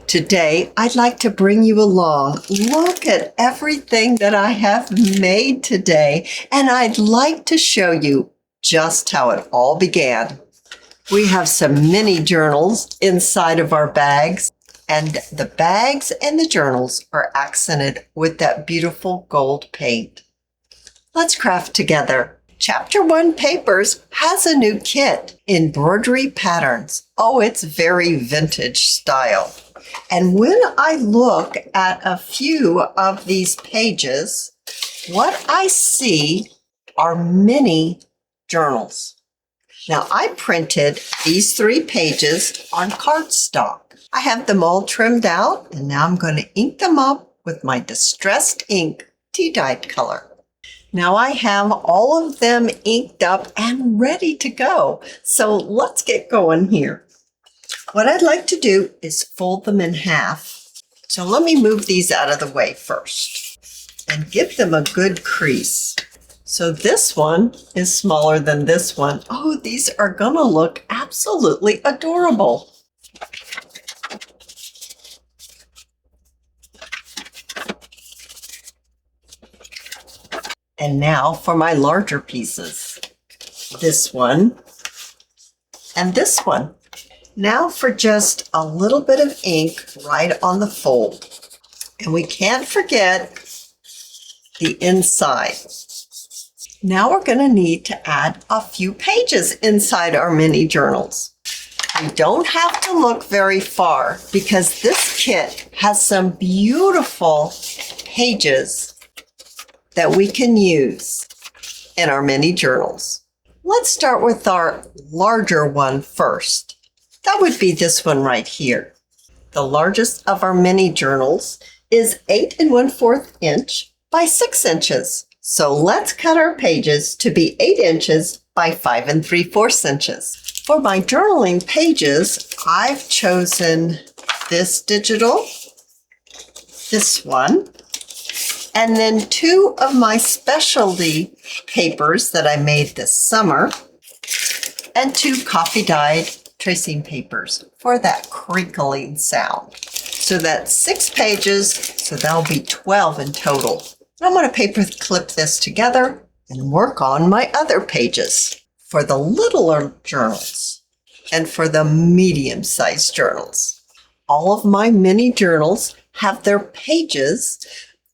Today, I'd like to bring you along. Look at everything that I have made today, and I'd like to show you just how it all began. We have some mini journals inside of our bags, and the bags and the journals are accented with that beautiful gold paint. Let's craft together. Chapter 1 Papers has a new kit, Embroidery Patterns. Oh, it's very vintage style. And when I look at a few of these pages, what I see are mini journals. Now, I printed these 3 pages on cardstock. I have them all trimmed out, and now I'm going to ink them up with my distressed ink tea-dyed color. Now I have all of them inked up and ready to go. So let's get going here. What I'd like to do is fold them in half. So let me move these out of the way first and give them a good crease. So this one is smaller than this one. Oh, these are gonna look absolutely adorable. And now for my larger pieces. This one and this one. Now for just a little bit of ink right on the fold. And we can't forget the inside. Now we're going to need to add a few pages inside our mini journals. We don't have to look very far because this kit has some beautiful pages that we can use in our mini journals. Let's start with our larger one first. That would be this one right here. The largest of our mini journals is 8 1/4 inch by 6 inches. So let's cut our pages to be 8 inches by 5 3/4 inches. For my journaling pages, I've chosen this digital, this one, and then 2 of my specialty papers that I made this summer, and 2 coffee dyed tracing papers for that crinkling sound. So that's 6 pages, so that'll be 12 in total. I'm going to paper clip this together and work on my other pages for the littler journals and for the medium-sized journals. All of my mini journals have their pages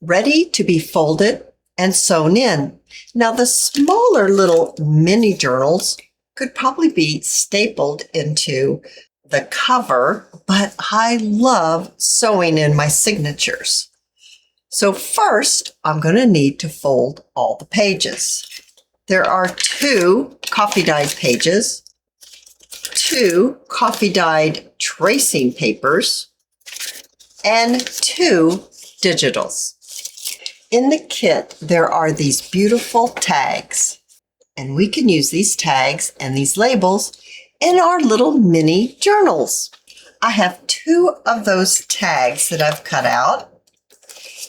ready to be folded and sewn in. Now the smaller little mini journals could probably be stapled into the cover, but I love sewing in my signatures. So first, I'm going to need to fold all the pages. There are 2 coffee dyed pages, 2 coffee dyed tracing papers, and 2 digitals. In the kit, there are these beautiful tags, and we can use these tags and these labels in our little mini journals. I have 2 of those tags that I've cut out,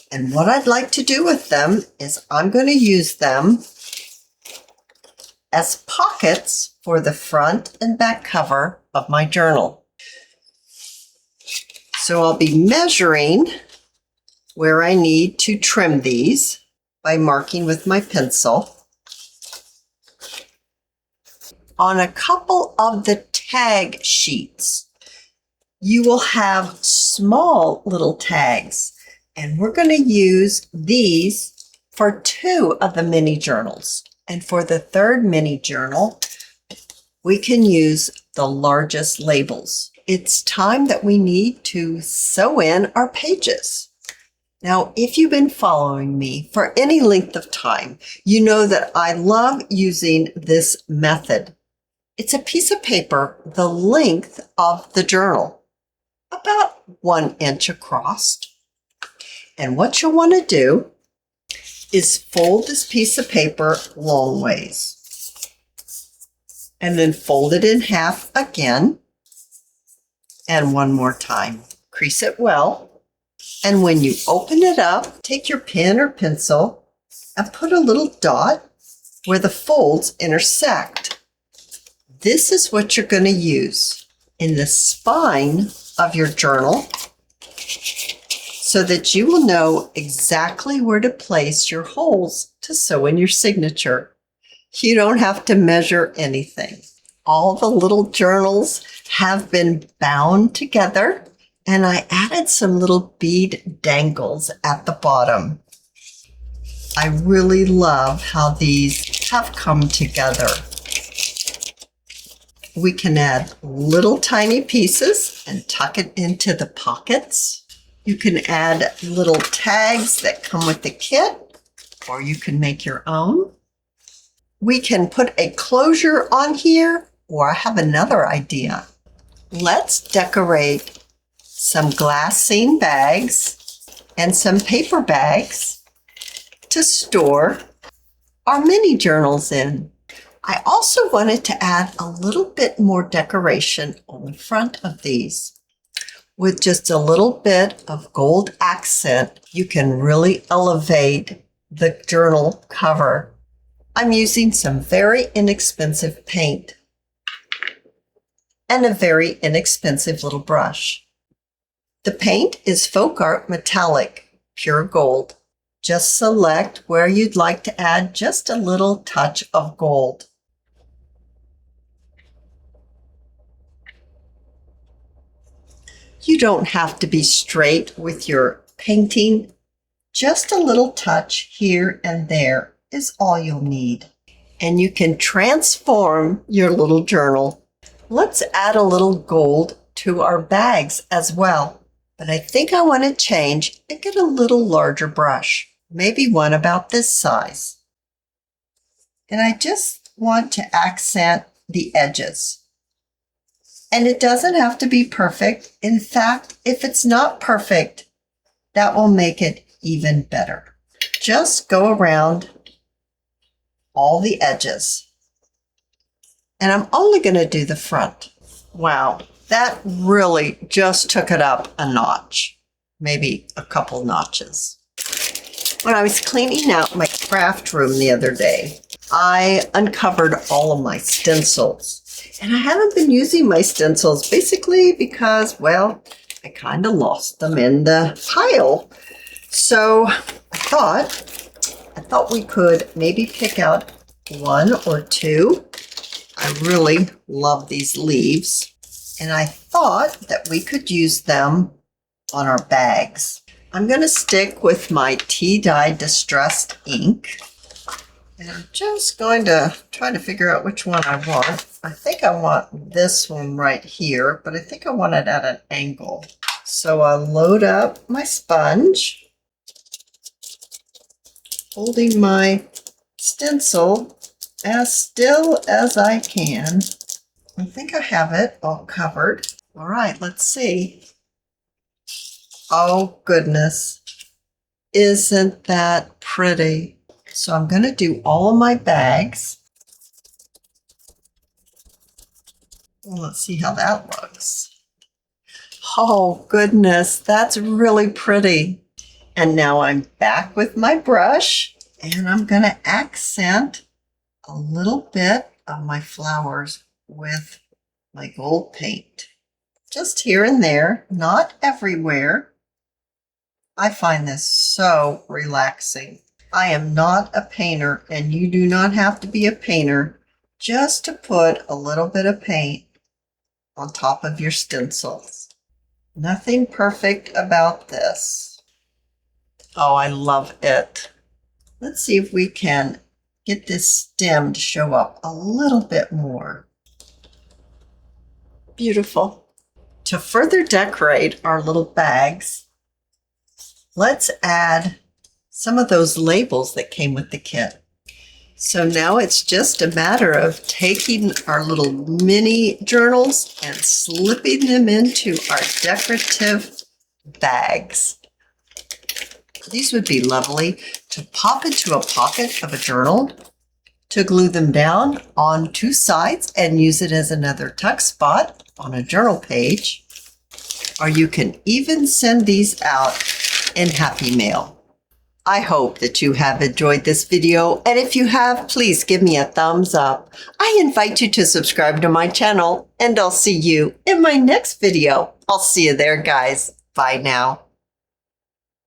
and what I'd like to do with them is I'm going to use them as pockets for the front and back cover of my journal. So I'll be measuring where I need to trim these by marking with my pencil. On a couple of the tag sheets, you will have small little tags, and we're going to use these for 2 of the mini journals. And for the 3rd mini journal, we can use the largest labels. It's time that we need to sew in our pages. Now, if you've been following me for any length of time, you know that I love using this method. It's a piece of paper the length of the journal, about 1 inch across. And what you'll want to do is fold this piece of paper long ways, and then fold it in half again, and one more time. Crease it well. And when you open it up, take your pen or pencil and put a little dot where the folds intersect. This is what you're going to use in the spine of your journal so that you will know exactly where to place your holes to sew in your signature. You don't have to measure anything. All the little journals have been bound together, and I added some little bead dangles at the bottom. I really love how these have come together. We can add little tiny pieces and tuck it into the pockets. You can add little tags that come with the kit, or you can make your own. We can put a closure on here, or I have another idea. Let's decorate some glassine bags and some paper bags to store our mini journals in. I also wanted to add a little bit more decoration on the front of these. With just a little bit of gold accent, you can really elevate the journal cover. I'm using some very inexpensive paint and a very inexpensive little brush. The paint is Folk Art Metallic, pure gold. Just select where you'd like to add just a little touch of gold. You don't have to be straight with your painting. Just a little touch here and there is all you'll need. And you can transform your little journal. Let's add a little gold to our bags as well. But I think I want to change and get a little larger brush, maybe one about this size. And I just want to accent the edges. And it doesn't have to be perfect. In fact, if it's not perfect, that will make it even better. Just go around all the edges. And I'm only going to do the front. Wow, that really just took it up a notch, maybe a couple notches. When I was cleaning out my craft room the other day, I uncovered all of my stencils. And I haven't been using my stencils basically because, well, I kind of lost them in the pile. So I thought we could maybe pick out one or two. I really love these leaves. And I thought that we could use them on our bags. I'm going to stick with my tea-dye distressed ink. And I'm just going to try to figure out which one I want. I think I want this one right here, but I think I want it at an angle. So I'll load up my sponge, holding my stencil as still as I can. I think I have it all covered. All right, let's see. Oh, goodness. Isn't that pretty? So I'm going to do all of my bags. Well, let's see how that looks. Oh, goodness, that's really pretty. And now I'm back with my brush, and I'm going to accent a little bit of my flowers with my gold paint. Just here and there, not everywhere. I find this so relaxing. I am not a painter, and you do not have to be a painter just to put a little bit of paint on top of your stencils. Nothing perfect about this. Oh, I love it. Let's see if we can get this stem to show up a little bit more. Beautiful. To further decorate our little bags, let's add some of those labels that came with the kit. So now it's just a matter of taking our little mini journals and slipping them into our decorative bags. These would be lovely to pop into a pocket of a journal, to glue them down on two sides and use it as another tuck spot on a journal page. Or you can even send these out in Happy Mail. I hope that you have enjoyed this video, and if you have, please give me a thumbs up. I invite you to subscribe to my channel, and I'll see you in my next video. I'll see you there, guys. Bye now.